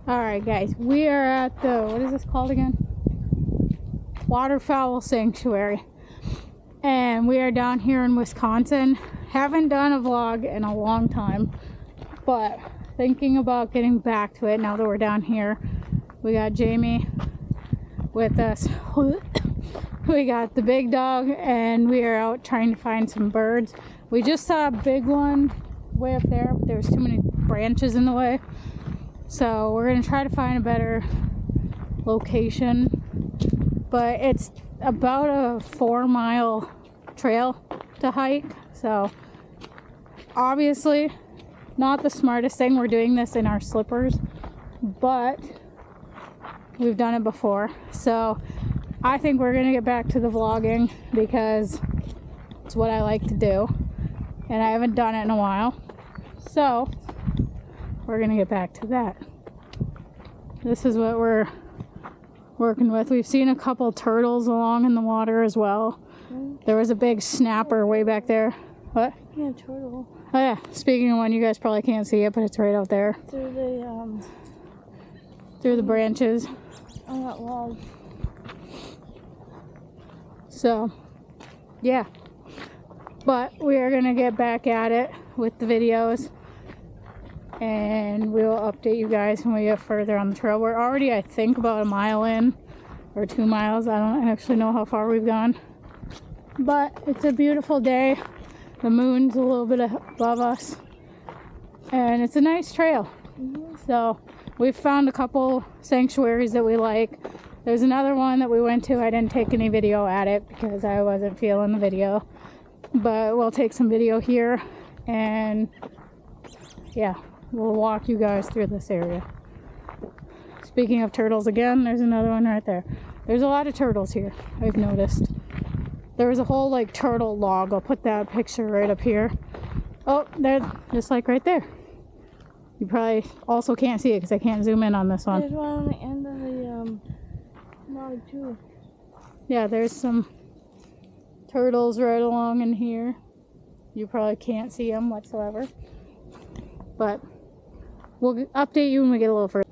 Alright guys, we are at the, what is this called again? Waterfowl sanctuary. And we are down here in Wisconsin. Haven't done a vlog in a long time, but thinking about getting back to it now that we're down here. We got Jamie with us. We got the big dog, and we are out trying to find some birds. We just saw a big one way up there, but there's too many branches in the way. So we're gonna try to find a better location. But it's about a 4-mile trail to hike. So obviously not the smartest thing. We're doing this in our slippers, but we've done it before. So I think we're gonna get back to the vlogging because it's what I like to do. And I haven't done it in a while. So we're gonna get back to that. This is what we're working with. We've seen a couple turtles along in the water as well. There was a big snapper way back there. What? Yeah, turtle. Oh yeah, speaking of one, you guys probably can't see it, but it's right out there. Through the branches. On that log. So, yeah. But we are gonna get back at it with the videos. And we'll update you guys when we get further on the trail. We're already, I think, about a mile in. Or 2 miles. I don't actually know how far we've gone. But it's a beautiful day. The moon's a little bit above us. And it's a nice trail. So we've found a couple sanctuaries that we like. There's another one that we went to. I didn't take any video at it because I wasn't feeling the video. But we'll take some video here. And yeah, we'll walk you guys through this area. Speaking of turtles again, there's another one right there. There's a lot of turtles here, I've noticed. There was a whole like turtle log. I'll put that picture right up here. Oh, they're just like right there. You probably also can't see it because I can't zoom in on this one. There's one on the end of the log too. Yeah, there's some turtles right along in here. You probably can't see them whatsoever. But we'll update you when we get a little further.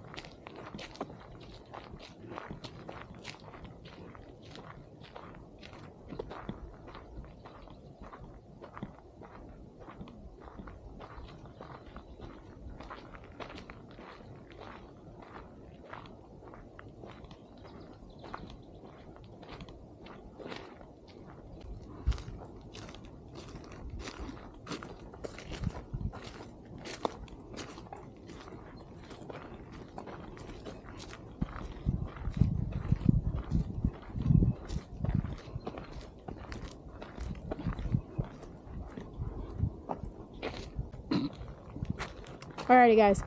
Alrighty guys,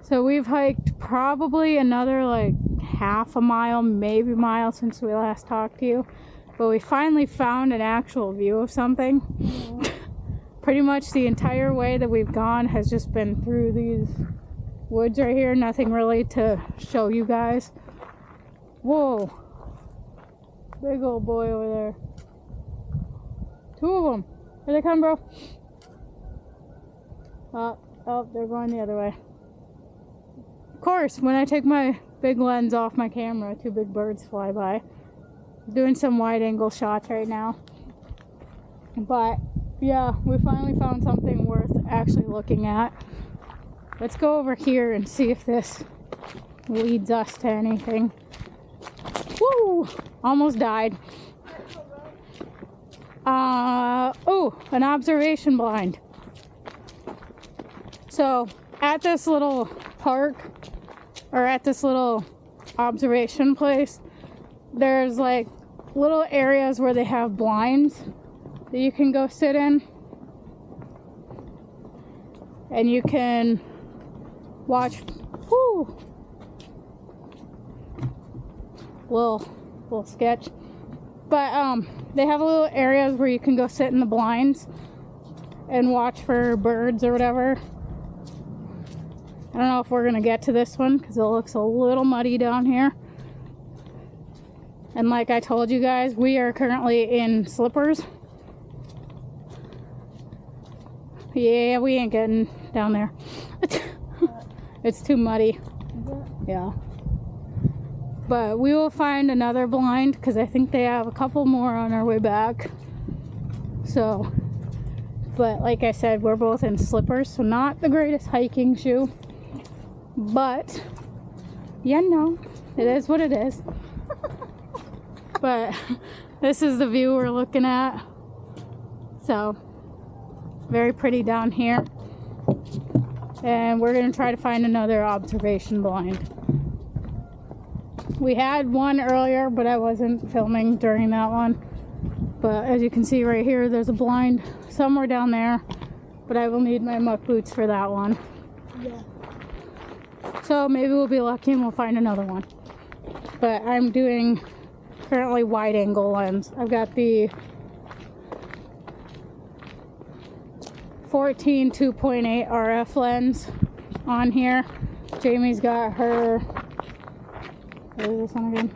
so we've hiked probably another like half a mile, maybe mile since we last talked to you, but we finally found an actual view of something. Pretty much the entire way that we've gone has just been through these woods right here. Nothing really to show you guys. Whoa, big old boy over there. 2 of them. Here they come, bro. Oh, they're going the other way. Of course, when I take my big lens off my camera, 2 big birds fly by. I'm doing some wide angle shots right now. But yeah, we finally found something worth actually looking at. Let's go over here and see if this leads us to anything. Woo! Almost died. Oh, an observation blind. So at this little park, or at this little observation place, there's like little areas where they have blinds that you can go sit in. And you can watch, whoo, little sketch. But they have little areas where you can go sit in the blinds and watch for birds or whatever. I don't know if we're gonna get to this one because it looks a little muddy down here. And like I told you guys, we are currently in slippers. Yeah, we ain't getting down there. It's too muddy. Yeah. But we will find another blind because I think they have a couple more on our way back. So, but like I said, we're both in slippers, so not the greatest hiking shoe. But, you know, it is what it is. But this is the view we're looking at. So, very pretty down here. And we're going to try to find another observation blind. We had one earlier, but I wasn't filming during that one. But as you can see right here, there's a blind somewhere down there. But I will need my muck boots for that one. Yeah. So maybe we'll be lucky and we'll find another one. But I'm doing currently wide angle lens. I've got the 14 2.8 RF lens on here. Jamie's got her, what is this one again?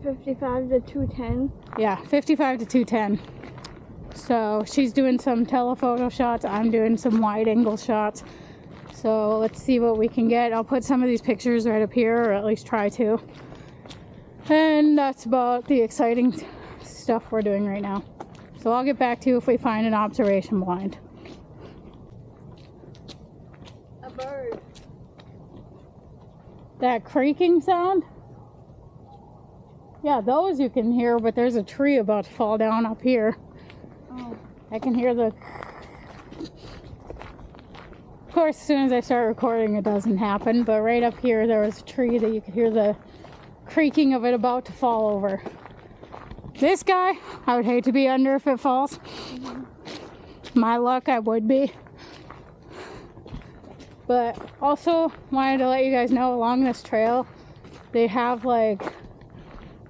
55 to 210. Yeah, 55 to 210. So she's doing some telephoto shots. I'm doing some wide angle shots. So let's see what we can get. I'll put some of these pictures right up here, or at least try to. And that's about the exciting stuff we're doing right now. So I'll get back to you if we find an observation blind. A bird. That creaking sound? Yeah, those you can hear, but there's a tree about to fall down up here. Oh. I can hear the... Of course, as soon as I start recording, it doesn't happen, but right up here, there was a tree that you could hear the creaking of it about to fall over. This guy, I would hate to be under if it falls. Mm-hmm. My luck, I would be. But also wanted to let you guys know along this trail, they have like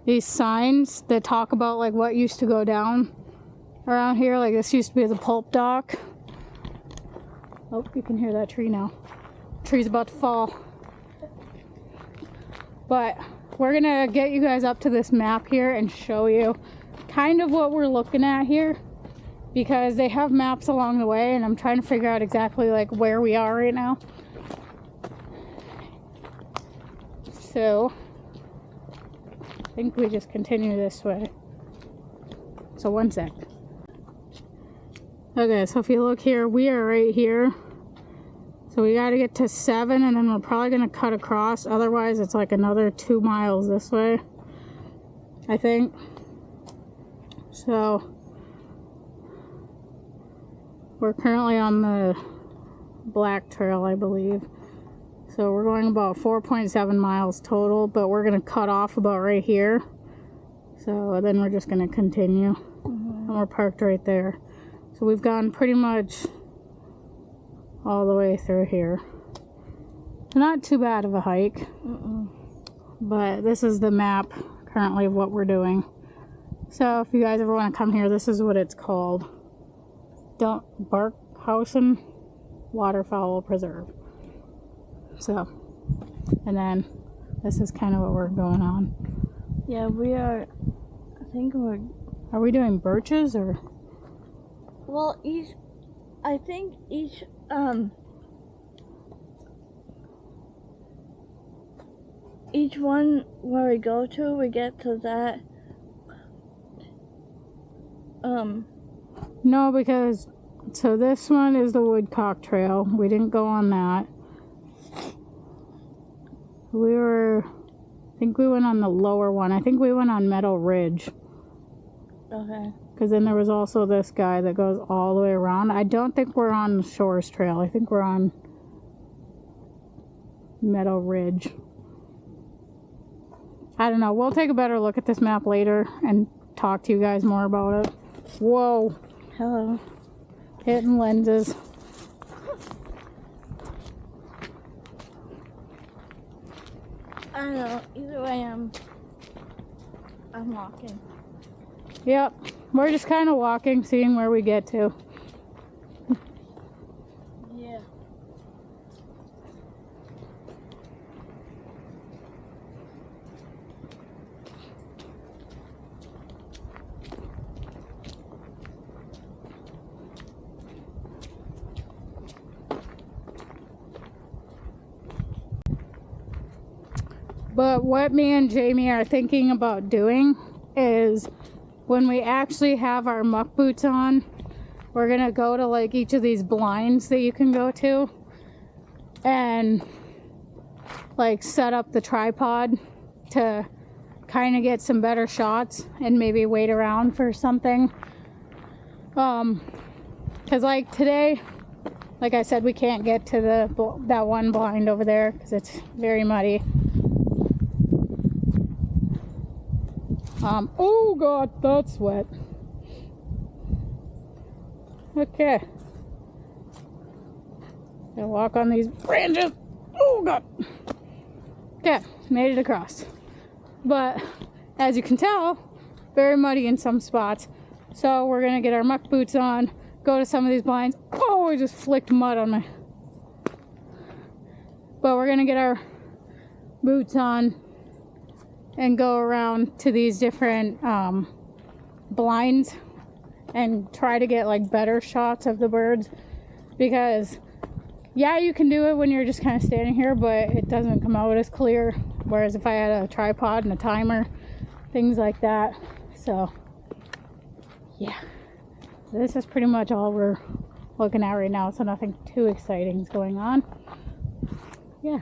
these signs that talk about like what used to go down around here. Like this used to be the pulp dock. Oh, you can hear that tree now. Tree's about to fall. But we're gonna get you guys up to this map here and show you kind of what we're looking at here, because they have maps along the way and I'm trying to figure out exactly like where we are right now. So I think we just continue this way. So one sec. Okay, so if you look here, we are right here. So we got to get to 7 and then we're probably going to cut across. Otherwise, it's like another 2 miles this way, I think. So we're currently on the Black Trail, I believe. So we're going about 4.7 miles total, but we're going to cut off about right here. So then we're just going to continue. And we're parked right there. So we've gone pretty much all the way through here. Not too bad of a hike. But this is the map currently of what we're doing. So if you guys ever want to come here, this is what it's called. Barkhausen Waterfowl Preserve. So, and then this is kind of what we're going on. Yeah, we are, I think we're... Are we doing birches or? Well, I think each one where we go to, we get to that, No, because, so this one is the Woodcock Trail. We didn't go on that. I think we went on the lower one. I think we went on Meadow Ridge. Okay. Because then there was also this guy that goes all the way around. I don't think we're on the Shores Trail. I think we're on Meadow Ridge. I don't know. We'll take a better look at this map later and talk to you guys more about it. Whoa. Hello. Hitting lenses. I don't know. Either way, I'm walking. Yep. We're just kind of walking, seeing where we get to. Yeah. But what me and Jamie are thinking about doing is when we actually have our muck boots on, we're gonna go to like each of these blinds that you can go to and like set up the tripod to kind of get some better shots and maybe wait around for something. Because like today, like I said, we can't get to that one blind over there because it's very muddy. Oh god, that's wet. Okay. Gonna walk on these branches. Oh god. Okay, made it across. But as you can tell, very muddy in some spots. So we're gonna get our muck boots on, go to some of these blinds. Oh, I just flicked mud on my. But we're gonna get our boots on and go around to these different blinds and try to get like better shots of the birds, because yeah, you can do it when you're just kind of standing here, but it doesn't come out as clear, whereas if I had a tripod and a timer, things like that. So yeah, this is pretty much all we're looking at right now, so nothing too exciting is going on. Yeah.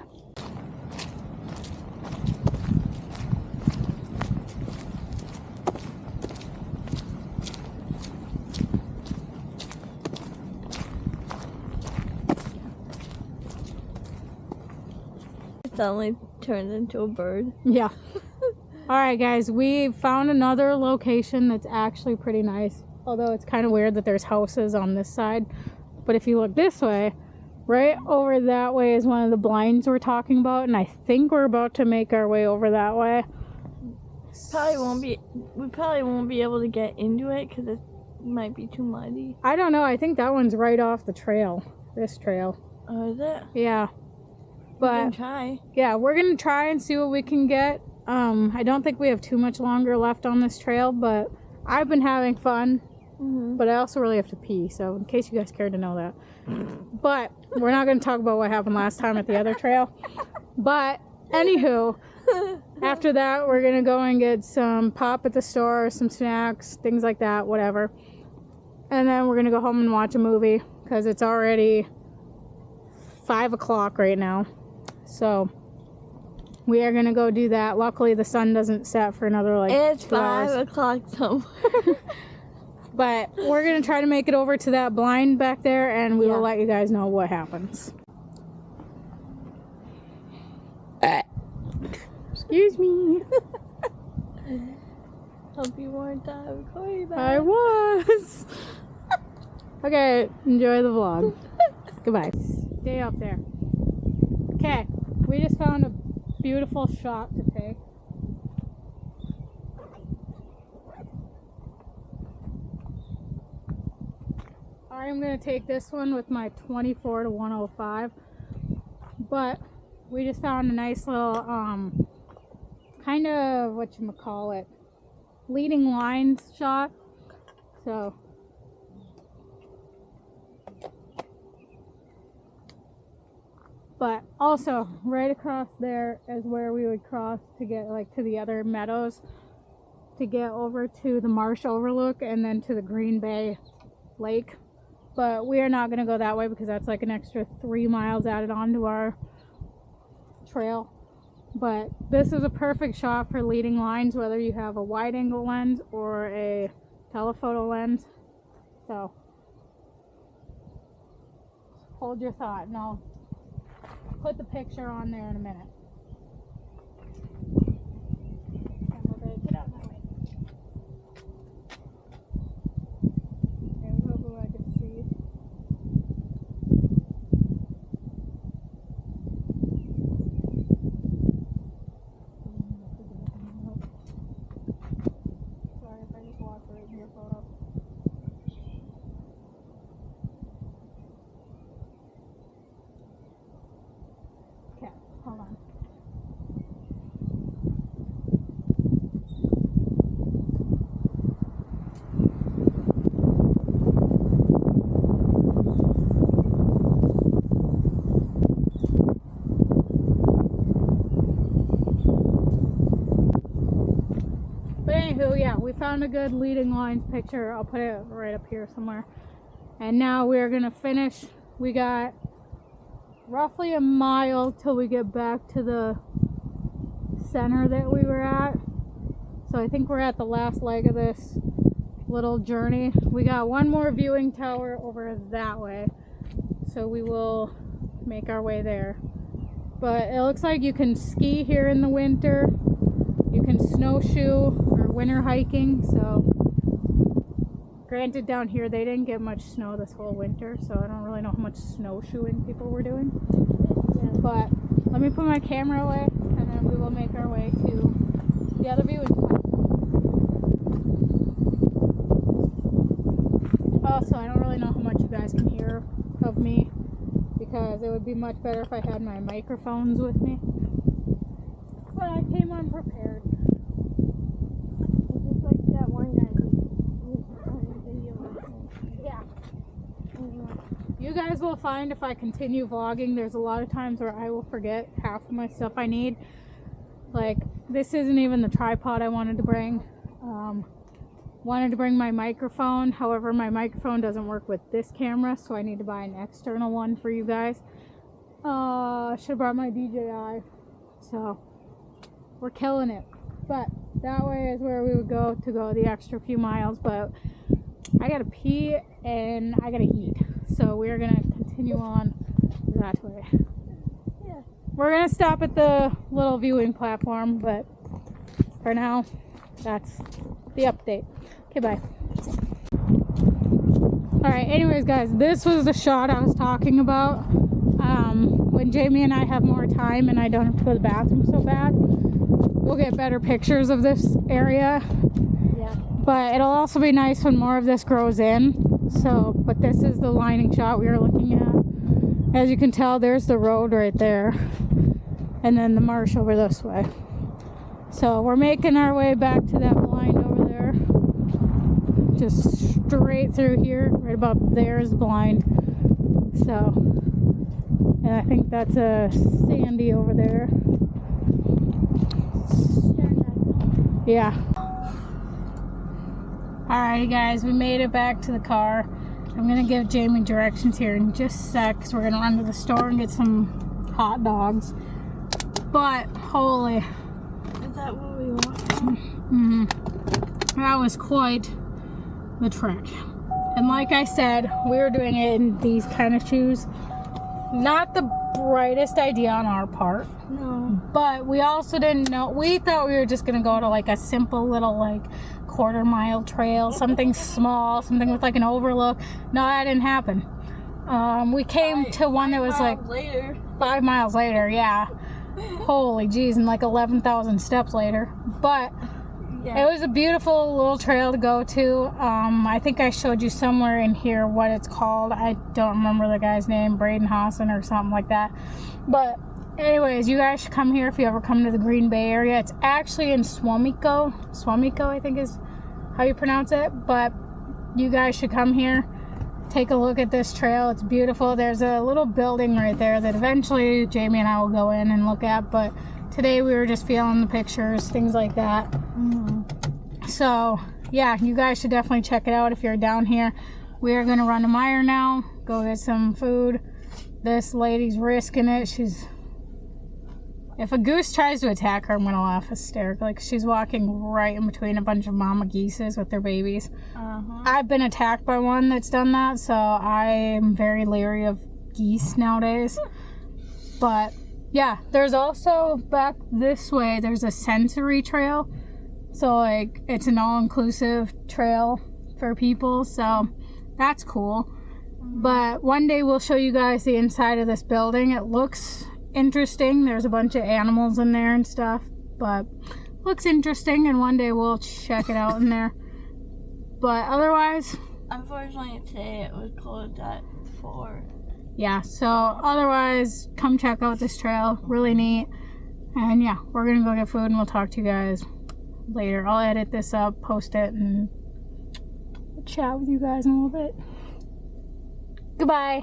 Suddenly turned into a bird. Yeah. Alright guys, we found another location that's actually pretty nice. Although it's kind of weird that there's houses on this side. But if you look this way, right over that way is one of the blinds we're talking about. And I think we're about to make our way over that way. We probably won't be able to get into it because it might be too muddy. I don't know. I think that one's right off the trail. This trail. Oh, is it? Yeah. But we can try. Yeah, we're gonna try and see what we can get. I don't think we have too much longer left on this trail, but I've been having fun. But I also really have to pee, so in case you guys care to know that. But we're not gonna talk about what happened last time at the other trail. But anywho, after that we're gonna go and get some pop at the store, some snacks, things like that, whatever. And then we're gonna go home and watch a movie because it's already 5 o'clock right now. So we are gonna go do that. Luckily the sun doesn't set for another like it's 2 5 hours. o'clock somewhere. But we're gonna try to make it over to that blind back there, and we will let you guys know what happens. Excuse me. Hope you weren't recording that. I was. Okay, enjoy the vlog. Goodbye. Stay up there. Okay, we just found a beautiful shot to take. I'm going to take this one with my 24 to 105. But we just found a nice little, kind of, whatchamacallit, leading lines shot. So but also right across there is where we would cross to get like to the other meadows to get over to the marsh overlook and then to the Green Bay Lake. But we are not going to go that way because that's like an extra 3 miles added onto our trail. But this is a perfect shot for leading lines, whether you have a wide angle lens or a telephoto lens. So hold your thought and I'll put the picture on there in a minute. Get out of my way. Okay, we hope I can see. Sorry if I just walked right in your photo. Okay, hold on. found a good leading lines picture. I'll put it right up here somewhere. And now we're gonna finish. We got roughly a mile till we get back to the center that we were at. So I think we're at the last leg of this little journey. We got one more viewing tower over that way, so we will make our way there. But it looks like you can ski here in the winter, you can snowshoe or winter hiking. So granted, down here they didn't get much snow this whole winter, so I don't really know how much snowshoeing people were doing. But let me put my camera away and then we will make our way to the other viewing point. Also, I don't really know how much you guys can hear of me, because it would be much better if I had my microphones with me. But I came unprepared. It's just like that one guy was on the video. Yeah. You guys will find if I continue vlogging, there's a lot of times where I will forget half of my stuff I need. Like, this isn't even the tripod I wanted to bring. Wanted to bring my microphone, however my microphone doesn't work with this camera, so I need to buy an external one for you guys. Should have brought my DJI. So we're killing it. But that way is where we would go to go the extra few miles. But I gotta pee and I gotta eat, so we're gonna continue on that way. Yeah. We're gonna stop at the little viewing platform, but for now, that's the update. Okay, bye. Alright, anyways guys, this was the shot I was talking about. When Jamie and I have more time and I don't have to go to the bathroom so bad, we'll get better pictures of this area. Yeah. But it'll also be nice when more of this grows in. So, but this is the lining shot we were looking at. As you can tell, there's the road right there. And then the marsh over this way. So we're making our way back to that blind over there. Just straight through here. Right about there is the blind. So, and I think that's a Sandy over there. Yeah. Alrighty guys, we made it back to the car. I'm gonna give Jamie directions here in just a sec, because we're gonna run to the store and get some hot dogs. But holy, Is that what we want? that was quite the trek. And like I said, we were doing it in these kind of shoes. Not the brightest idea on our part. No. But we also didn't know, we thought we were just gonna go to like a simple little like quarter-mile trail, something small, something with like an overlook. No, that didn't happen. We came to one that was like 5 miles later, yeah. Holy jeez, and like 11,000 steps later. But Yeah. it was a beautiful little trail to go to. I think I showed you somewhere in here what it's called. I don't remember the guy's name, Braden Hassan or something like that. But anyways, you guys should come here if you ever come to the Green Bay area. It's actually in Swamico. Swamico, I think is how you pronounce it. But you guys should come here. Take a look at this trail. It's beautiful. There's a little building right there that eventually Jamie and I will go in and look at. But today we were just feeling the pictures, things like that. So yeah, you guys should definitely check it out if you're down here. We are going to run to Meijer now, go get some food. This lady's risking it. If a goose tries to attack her, I'm going to laugh hysterically. Like, she's walking right in between a bunch of mama geeses with their babies. I've been attacked by one that's done that, so I'm very leery of geese nowadays. But yeah, there's also back this way, there's a sensory trail. So like, it's an all-inclusive trail for people, so that's cool. But one day we'll show you guys the inside of this building. It looks interesting. There's a bunch of animals in there and stuff, but looks interesting, and one day we'll check it out in there. But otherwise, Unfortunately, today it was closed at 4. yeah, so otherwise, come check out this trail. Really neat. And yeah, we're gonna go get food and we'll talk to you guys later. I'll edit this up, post it, and chat with you guys in a little bit. Goodbye.